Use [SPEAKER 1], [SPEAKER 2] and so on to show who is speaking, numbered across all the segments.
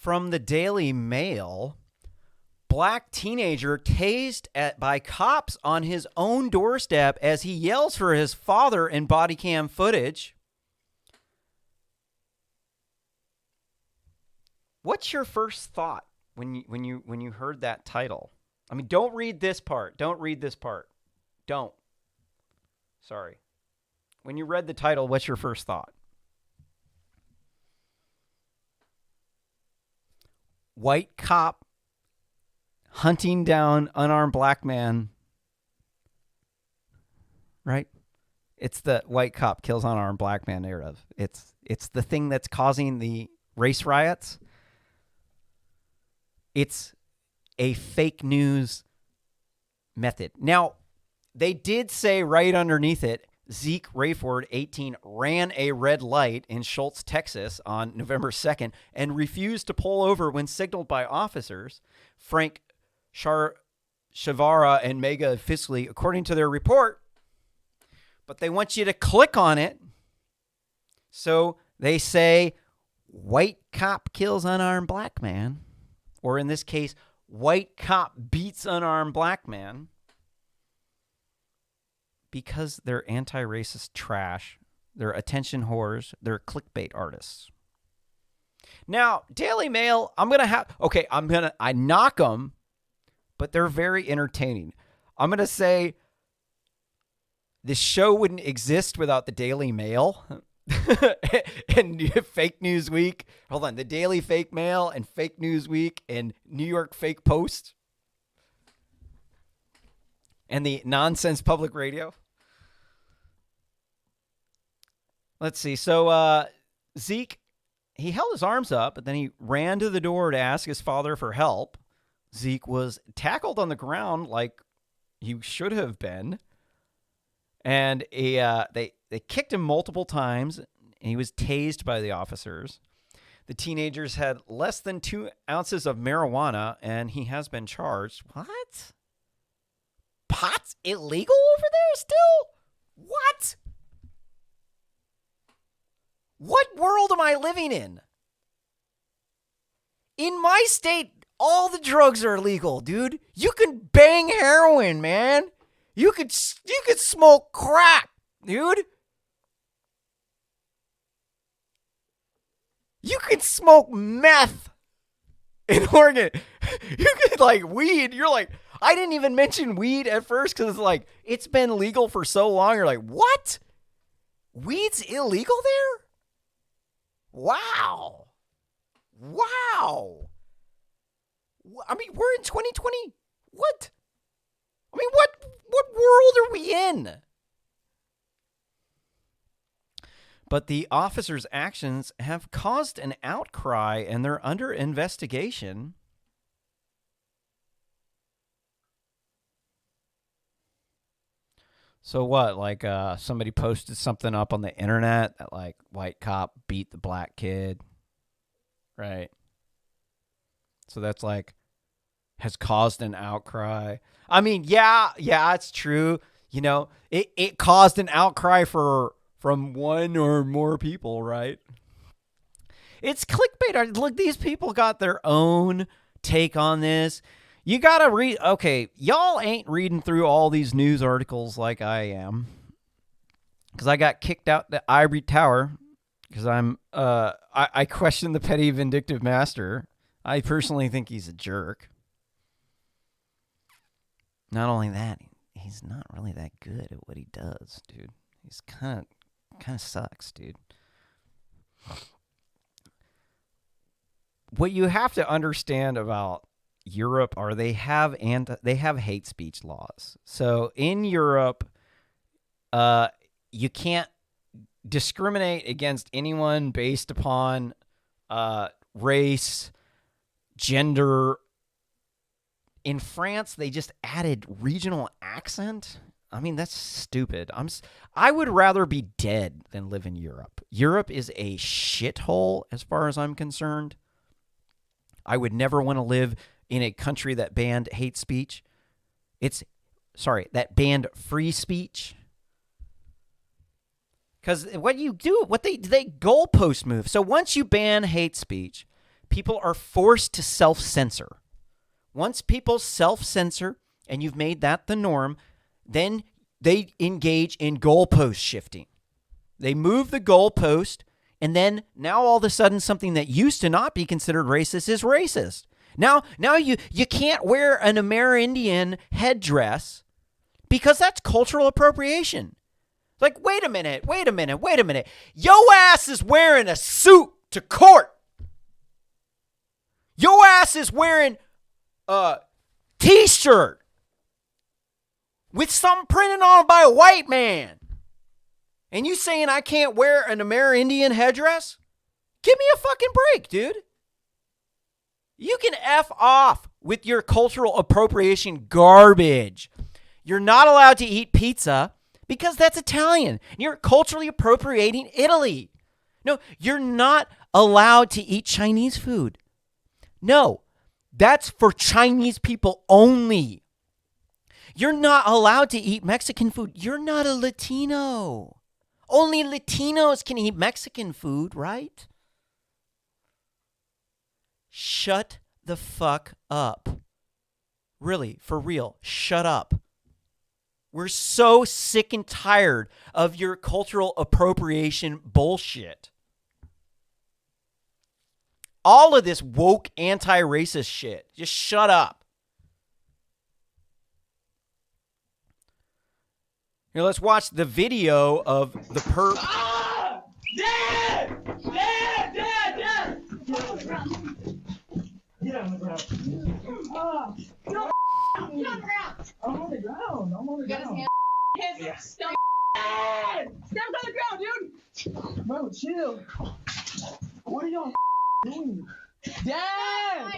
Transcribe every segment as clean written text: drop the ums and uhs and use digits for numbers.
[SPEAKER 1] from the Daily Mail. Black teenager tased by cops on his own doorstep as he yells for his father in body cam footage. What's your first thought when you heard that title? I mean, don't read this part. Don't read this part. Don't. Sorry. When you read the title, what's your first thought? White cop hunting down unarmed black man. Right? It's the white cop kills unarmed black man narrative. It's the thing that's causing the race riots. It's a fake news method. Now, they did say right underneath it, Zeke Rayford, 18, ran a red light in Schultz, Texas on November 2nd and refused to pull over when signaled by officers. Frank Shavara and Mega Fisley, according to their report. But they want you to click on it. So they say, white cop kills unarmed black man. Or in this case, white cop beats unarmed black man. Because they're anti-racist trash. They're attention whores. They're clickbait artists. Now, Daily Mail, I knock them, but they're very entertaining. I'm going to say this show wouldn't exist without the Daily Mail and Fake News Week. Hold on. The Daily Fake Mail and Fake News Week and New York Fake Post. And the Nonsense Public Radio. Let's see. So Zeke, he held his arms up, but then he ran to the door to ask his father for help. Zeke was tackled on the ground like he should have been. And they kicked him multiple times, and he was tased by the officers. The teenagers had less than 2 ounces of marijuana, and he has been charged. What? Pot's illegal over there still? What? What world am I living in? In my state, all the drugs are illegal, dude. You can bang heroin, man. You could smoke crack, dude. You could smoke meth in Oregon. You could like weed. You're like, I didn't even mention weed at first because it's like, it's been legal for so long. You're like, what? Weed's illegal there? Wow. Wow. I mean, we're in 2020. What? I mean, what world are we in? But the officers' actions have caused an outcry and they're under investigation. So what? Like somebody posted something up on the internet that like white cop beat the black kid. Right. So that's like has caused an outcry. I mean, yeah, it's true. You know, it caused an outcry from one or more people, right? It's clickbait. Look, these people got their own take on this. You got to read. Okay, y'all ain't reading through all these news articles like I am. Because I got kicked out the Ivory Tower. Because I question the petty vindictive master. I personally think he's a jerk. Not only that, he's not really that good at what he does, dude. He's kind of sucks, dude. What you have to understand about Europe are they have hate speech laws. So in Europe, you can't discriminate against anyone based upon race, gender. In France, they just added regional accent. I mean, that's stupid. I would rather be dead than live in Europe. Europe is a shithole as far as I'm concerned. I would never want to live in a country that banned hate speech. That banned free speech. Because what you do, they goalpost move. So once you ban hate speech, people are forced to self-censor. Once people self-censor and you've made that the norm, then they engage in goalpost shifting. They move the goalpost, and then now all of a sudden something that used to not be considered racist is racist. Now you can't wear an Amerindian headdress because that's cultural appropriation. Like, wait a minute. Yo ass is wearing a suit to court. Yo ass is wearing a t-shirt with something printed on it by a white man. And you saying I can't wear an Amerindian headdress? Give me a fucking break, dude. You can F off with your cultural appropriation garbage. You're not allowed to eat pizza because that's Italian. You're culturally appropriating Italy. No, you're not allowed to eat Chinese food. No, that's for Chinese people only. You're not allowed to eat Mexican food. You're not a Latino. Only Latinos can eat Mexican food, right? Shut the fuck up. Really, for real, shut up. We're so sick and tired of your cultural appropriation bullshit. All of this woke anti-racist shit. Just shut up. Here, let's watch the video of the perp.
[SPEAKER 2] Ah! Dad! Dad! Dad! Dad! Get on the ground. Ah! Get on the ground! I'm on the ground. You got his hand. Yes. Step on the ground, dude! Bro, chill. What are y'all doing? Dad!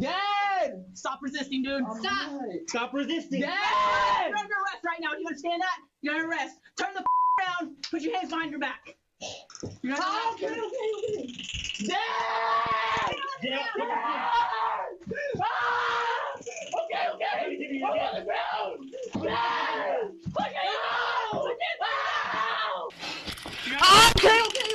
[SPEAKER 2] Dad! Stop resisting, dude. Stop! Stop resisting. Dad! You're under arrest right now. Do you understand that? You're under arrest. Turn the around. Put your hands behind your back. You're under arrest. Okay. Dad! Dad! Ah! Okay. I'm on the ground. Dad! Okay. Okay.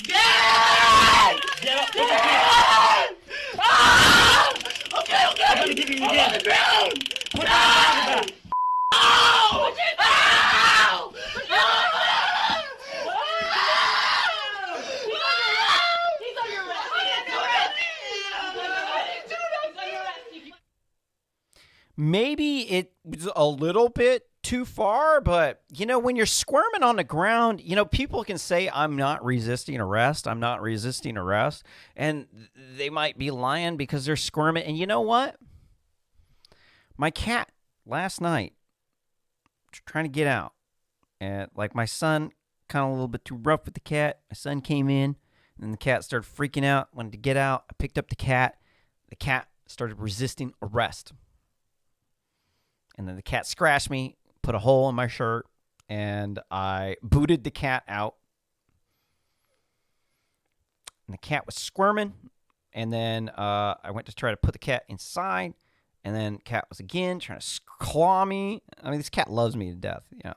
[SPEAKER 2] Dad! Get up. Dad! Ah! Okay. I'm gonna give you again. On the ground. Dad! Ow! Ow! He's under arrest.
[SPEAKER 1] Maybe it was a little bit too far, but, you know, when you're squirming on the ground, you know, people can say, I'm not resisting arrest. And they might be lying because they're squirming. And you know what? My cat last night, trying to get out. And like my son, kind of a little bit too rough with the cat. My son came in and the cat started freaking out, wanted to get out. I picked up the cat. The cat started resisting arrest. And then the cat scratched me, put a hole in my shirt, and I booted the cat out. And the cat was squirming. And then I went to try to put the cat inside. And then cat was again trying to claw me. I mean, this cat loves me to death. Yeah.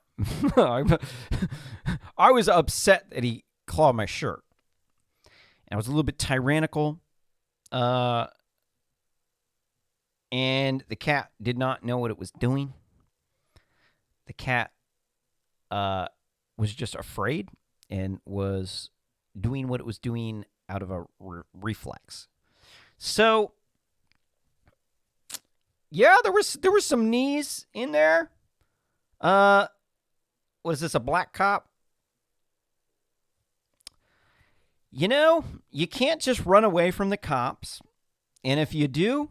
[SPEAKER 1] I was upset that he clawed my shirt. And I was a little bit tyrannical. And the cat did not know what it was doing. The cat was just afraid and was doing what it was doing out of a reflex. So, yeah, there was some knees in there. Was this a black cop? You know, you can't just run away from the cops. And if you do,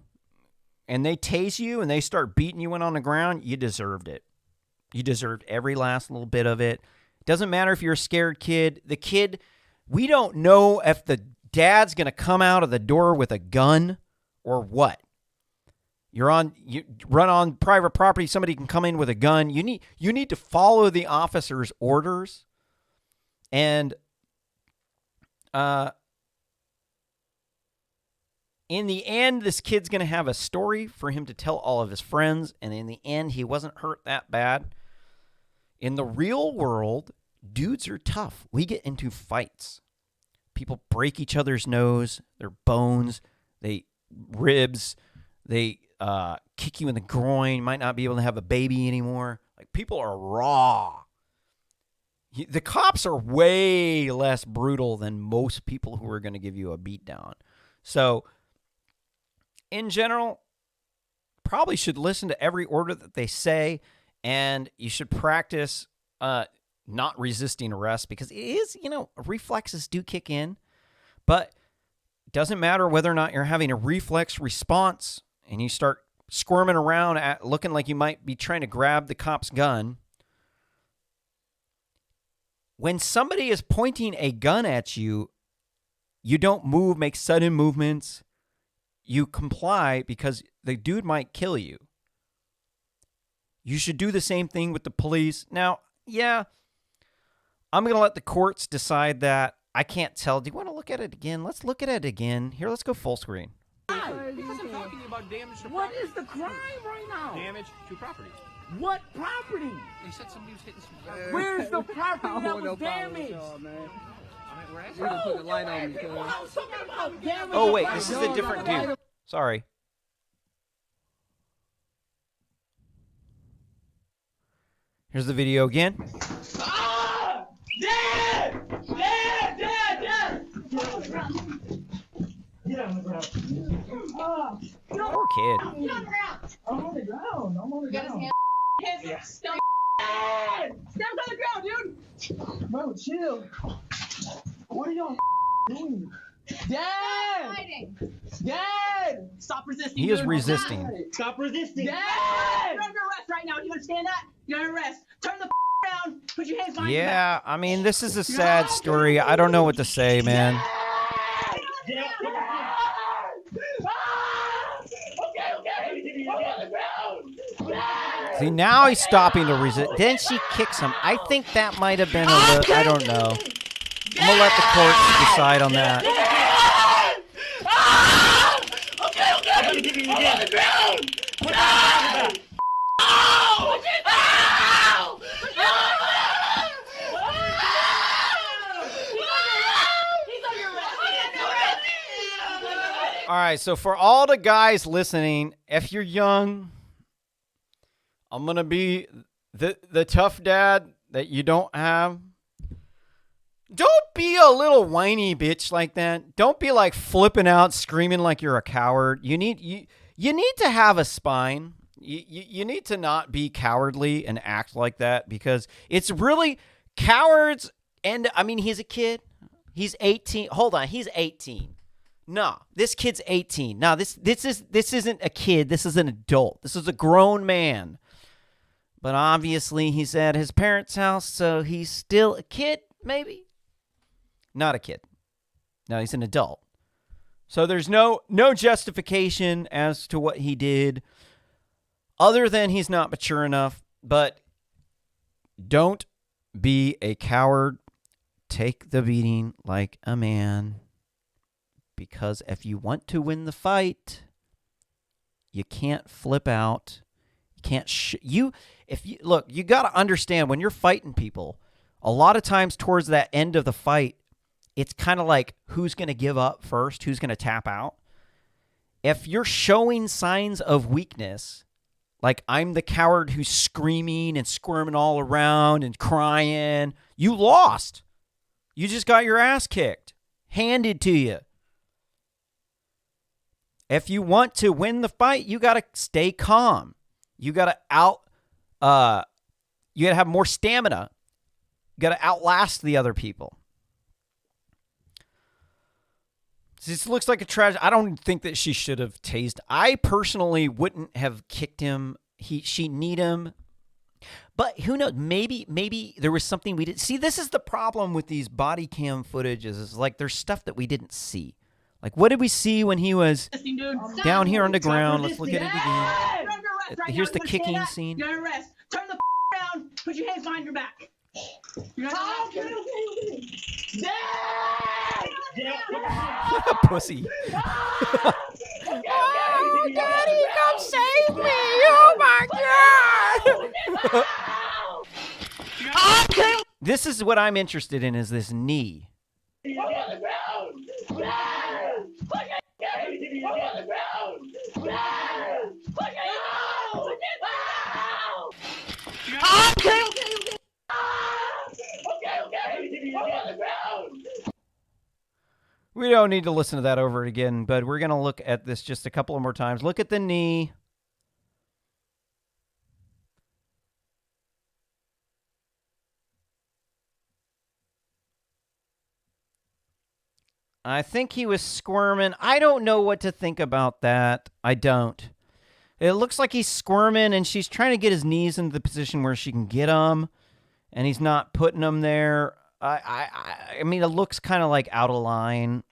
[SPEAKER 1] and they tase you and they start beating you on the ground, you deserved it. You deserved every last little bit of it. Doesn't matter if you're a scared kid. The kid, we don't know if the dad's going to come out of the door with a gun or what. You run on private property, somebody can come in with a gun. You need to follow the officer's orders. And in the end, this kid's going to have a story for him to tell all of his friends. And in the end, he wasn't hurt that bad. In the real world, dudes are tough. We get into fights. People break each other's nose, their bones, ribs. They kick you in the groin. Might not be able to have a baby anymore. Like, people are raw. The cops are way less brutal than most people who are going to give you a beatdown. So, in general, probably should listen to every order that they say, and you should practice not resisting arrest, because it is, reflexes do kick in, but it doesn't matter whether or not you're having a reflex response and you start squirming around looking like you might be trying to grab the cop's gun. When somebody is pointing a gun at you, you don't move, make sudden movements. You comply because the dude might kill you. You should do the same thing with the police. Now, yeah, I'm going to let the courts decide that. I can't tell. Do you want to look at it again? Let's look at it again. Here, let's go full screen.
[SPEAKER 3] Because I'm talking about damage to property.
[SPEAKER 2] What is the crime right now?
[SPEAKER 3] Damage to property.
[SPEAKER 2] What property?
[SPEAKER 3] They said somebody was hitting some...
[SPEAKER 2] Where's the property that was damaged?
[SPEAKER 3] We're asking.
[SPEAKER 4] You can put the light on me,
[SPEAKER 2] I was talking about damage.
[SPEAKER 1] Oh, wait, this is a different dude. Sorry. Here's the video again.
[SPEAKER 2] Ah! Dad! Dad! Dad! Dad! Get on the ground. Get on the ground. Ah!
[SPEAKER 1] Poor kid.
[SPEAKER 5] Get on the ground.
[SPEAKER 2] I'm on the ground. I'm on the
[SPEAKER 5] Got his
[SPEAKER 2] ground.
[SPEAKER 5] hand. His stomach.
[SPEAKER 2] Dad! Stand on the ground, dude! Bro, chill. What are y'all doing? Dad!
[SPEAKER 5] Fighting.
[SPEAKER 2] Dad! Stop resisting.
[SPEAKER 1] He is
[SPEAKER 2] dude.
[SPEAKER 1] resisting.
[SPEAKER 2] Stop resisting. Dad! You're under arrest right now. Do you understand that? You're under arrest. Turn the around. Put your hands behind your back.
[SPEAKER 1] Yeah, I mean, this is a sad story. I don't know what to say, man.
[SPEAKER 2] Dad! Ah! Okay. I'm on the ground. Dad!
[SPEAKER 1] See, now he's stopping to resist. Then she kicks him. I think that might have been a little, I don't know. I'm going to let the courts decide on that.
[SPEAKER 2] Okay. I'm gonna give you again. On the ground. Put your hands back. Ow! Ow!
[SPEAKER 1] All right, so for all the guys listening, if you're young, I'm going to be the tough dad that you don't have. Don't be a little whiny bitch like that. Don't be like flipping out, screaming like you're a coward. You need to have a spine. You need to not be cowardly and act like that, because it's really cowards. And I mean, he's a kid. He's 18. Hold on, he's 18. No, this kid's 18. No, this isn't a kid. This is an adult. This is a grown man. But obviously, he's at his parents' house, so he's still a kid, maybe. Not a kid. No, he's an adult. So there's no justification as to what he did, other than he's not mature enough. But don't be a coward. Take the beating like a man. Because if you want to win the fight, you can't flip out. You can't look, you got to understand, when you're fighting people, a lot of times towards that end of the fight, it's kind of like who's going to give up first, who's going to tap out. If you're showing signs of weakness, like I'm the coward who's screaming and squirming all around and crying, you lost. You just got your ass kicked, handed to you. If you want to win the fight, you got to stay calm. You got to you got to have more stamina. You got to outlast the other people. This looks like a tragedy. I don't think that she should have tased. I personally wouldn't have kicked him. She need him. But who knows? Maybe there was something we didn't see. This is the problem with these body cam footages. Is like there's stuff that we didn't see. Like, what did we see when he was down here on the ground? Let's look at it again. Here's the kicking scene.
[SPEAKER 2] You're under arrest. Turn the around. Put your hands behind your back. You're under arrest. Dad!
[SPEAKER 1] What a pussy. Oh, Daddy, come save me. Oh, my God. This is what I'm interested in, is this knee.
[SPEAKER 2] I'm on the ground.
[SPEAKER 1] We don't need to listen to that over again, but we're going to look at this just a couple of more times. Look at the knee. I think he was squirming. I don't know what to think about that. I don't. It looks like he's squirming, and she's trying to get his knees into the position where she can get him, and he's not putting them there. I mean, it looks kind of like out of line.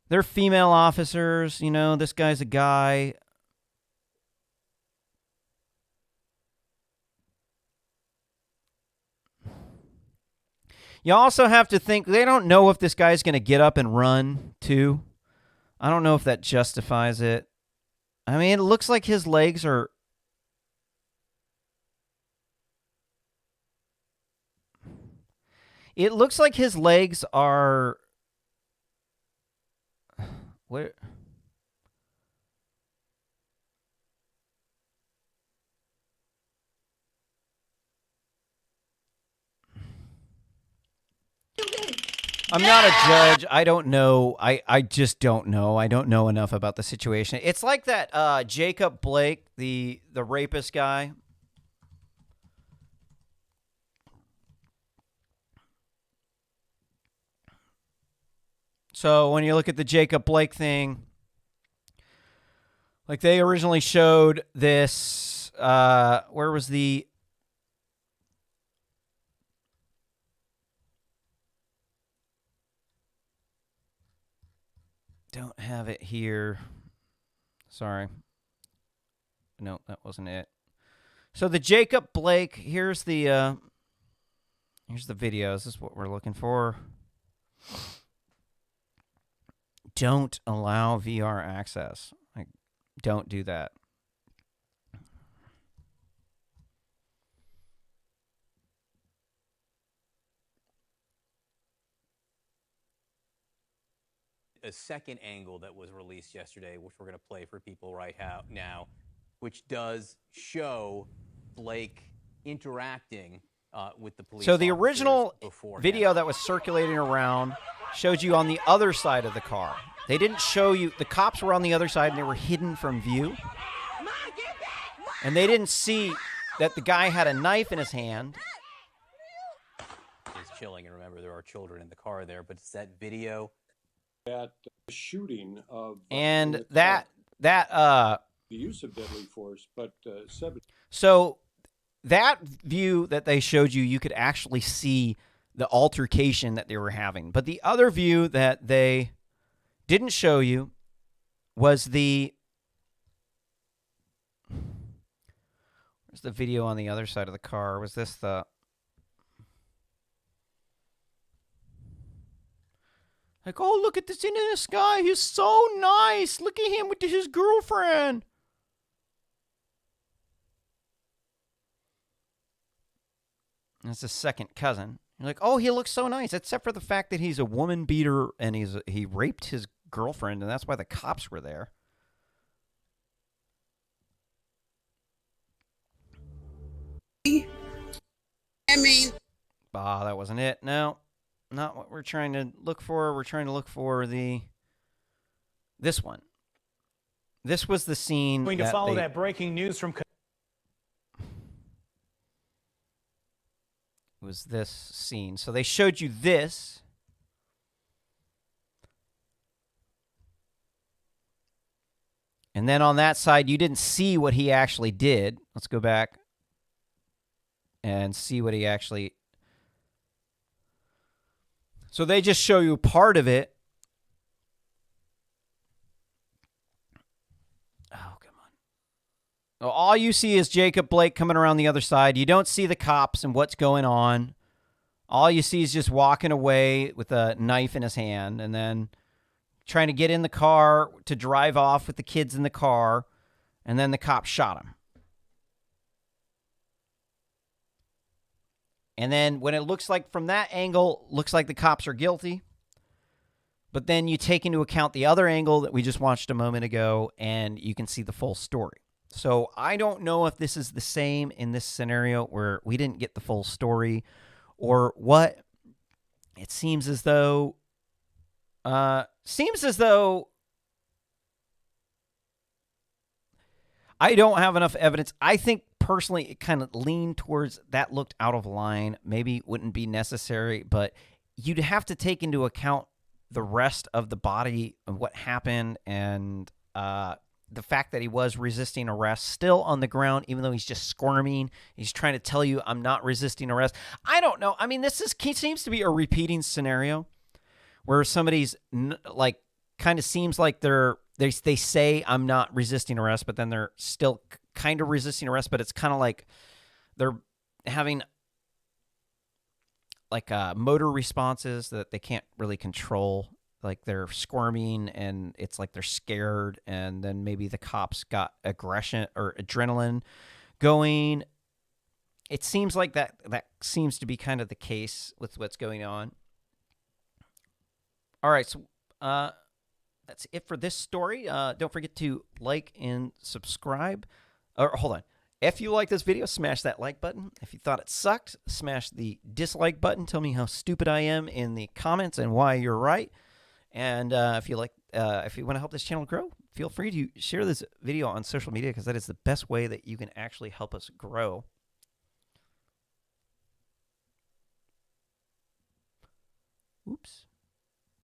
[SPEAKER 1] They're female officers. You know, this guy's a guy. You also have to think they don't know if this guy's going to get up and run, too. I don't know if that justifies it. I mean, it looks like his legs are... It looks like his legs are... Where... I'm not a judge. I don't know. I just don't know. I don't know enough about the situation. It's like that Jacob Blake, the rapist guy. So when you look at the Jacob Blake thing, like they originally showed this, where was the... Don't have it here. Sorry. No, that wasn't it. So the Jacob Blake, here's the video. This is what we're looking for. Don't allow VR access. Like, don't do that.
[SPEAKER 4] A second angle that was released yesterday, which we're going to play for people right now, which does show Blake interacting with the police.
[SPEAKER 1] So the original video that was circulating around showed you on the other side of the car. They didn't show you. The cops were on the other side, and they were hidden from view. And they didn't see that the guy had a knife in his hand.
[SPEAKER 4] It's chilling, and remember, there are children in the car there, but it's that video.
[SPEAKER 6] That shooting of
[SPEAKER 1] and
[SPEAKER 6] the use of deadly force, but
[SPEAKER 1] so that view that they showed you, you could actually see the altercation that they were having. But the other view that they didn't show you was where's the video on the other side of the car? Was this the... Like, oh, look at this into this guy. He's so nice. Look at him with his girlfriend. That's his second cousin. You're like, oh, he looks so nice, except for the fact that he's a woman beater and he raped his girlfriend, and that's why the cops were there. That wasn't it. No. Not what we're trying to look for. We're trying to look for this one. This was the scene.
[SPEAKER 7] Going to follow that breaking news from.
[SPEAKER 1] Was this scene? So they showed you this. And then on that side, you didn't see what he actually did. Let's go back and see what he actually... So they just show you part of it. Oh, come on. So all you see is Jacob Blake coming around the other side. You don't see the cops and what's going on. All you see is just walking away with a knife in his hand and then trying to get in the car to drive off with the kids in the car. And then the cop shot him. And then when it looks like from that angle, looks like the cops are guilty. But then you take into account the other angle that we just watched a moment ago, and you can see the full story. So I don't know if this is the same in this scenario where we didn't get the full story or what. It seems as though Seems as though I don't have enough evidence. I think personally it kind of leaned towards that looked out of line. Maybe wouldn't be necessary, but you'd have to take into account the rest of the body and what happened, and the fact that he was resisting arrest, still on the ground, even though he's just squirming. He's trying to tell you, I'm not resisting arrest. I don't know. I mean, seems to be a repeating scenario where somebody's like kind of seems like they say I'm not resisting arrest, but then they're still kind of resisting arrest, but it's kind of like they're having like motor responses that they can't really control. Like they're squirming and it's like they're scared, and then maybe the cops got aggression or adrenaline going. It seems like that seems to be kind of the case with what's going on. All right, so that's it for this story. Don't forget to like and subscribe. Or hold on. If you like this video, smash that like button. If you thought it sucked, smash the dislike button. Tell me how stupid I am in the comments and why you're right. And if you want to help this channel grow, feel free to share this video on social media, because that is the best way that you can actually help us grow. Oops.